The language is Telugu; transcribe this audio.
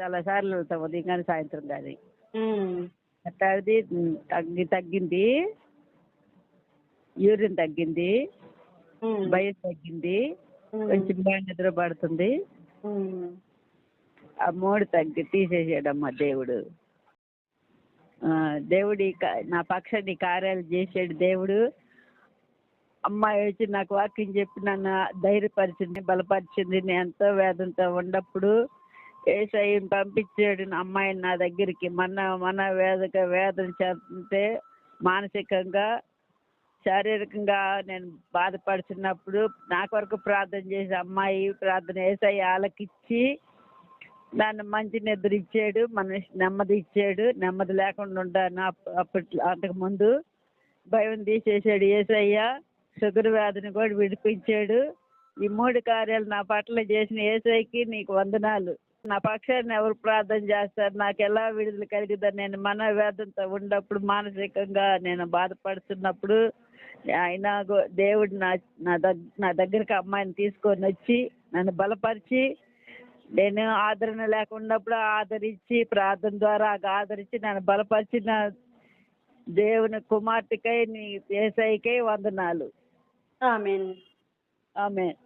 చాలా సార్లు వెళ్తాం, ఉదయం కానీ సాయంత్రం కానీ. ఉమ్, అట్లా అది తగ్గింది, యూరిన్ తగ్గింది, ఉమ్, భయం తగ్గింది, ఉమ్, కొంచెం బాగా నిద్ర పడుతుంది. ఉమ్. ఆ మూడు తీసేసాడమ్మా దేవుడు. దేవుడి నా పక్షాన్ని కార్యాలు చేసాడు దేవుడు. అమ్మాయి వచ్చి నాకు వాక్యం చెప్పి నన్ను ధైర్యపరిచింది, బలపరిచింది. నేను ఎంతో వేదనతో ఉన్నప్పుడు ఏసయ్యని పంపించాడు నా అమ్మాయిని నా దగ్గరికి. మన వేదన చేస్తుంటే మానసికంగా శారీరకంగా నేను బాధపడుతున్నప్పుడు నా కొరకు ప్రార్థన చేసి అమ్మాయి ప్రార్థన ఏసయ్య ఆలకిచ్చి నన్ను మంచి నిద్ర ఇచ్చాడు, నెమ్మది ఇచ్చాడు. నెమ్మది లేకుండా ఉంటాను అప్పట్లో, అంతకుముందు భయం తీసేసాడు ఏసయ్య. షుగర్ వ్యాధిని కూడా విడిపించాడు. ఈ మూడు కార్యాలు నా పట్ల చేసిన ఏసయ్యకి నీకు వందనాలు. నా పక్షాన్ని ఎవరు ప్రార్థన చేస్తారు, నాకు ఎలా విడుదల కలిగిద్దని నేను వేదంతో ఉన్నప్పుడు, మానసికంగా నేను బాధపడుతున్నప్పుడు ఆయన దేవుడు నా దగ్గరికి అమ్మాయిని తీసుకొని వచ్చి నన్ను బలపరిచి, నేను ఆదరణ లేకున్నప్పుడు ఆదరించి, ప్రార్థన ద్వారా ఆదరించి నన్ను బలపరిచిన దేవుని కుమార్తెకై నీ యేసయ్యకై వందనాలు. ఆమేన్. ఆమేన్.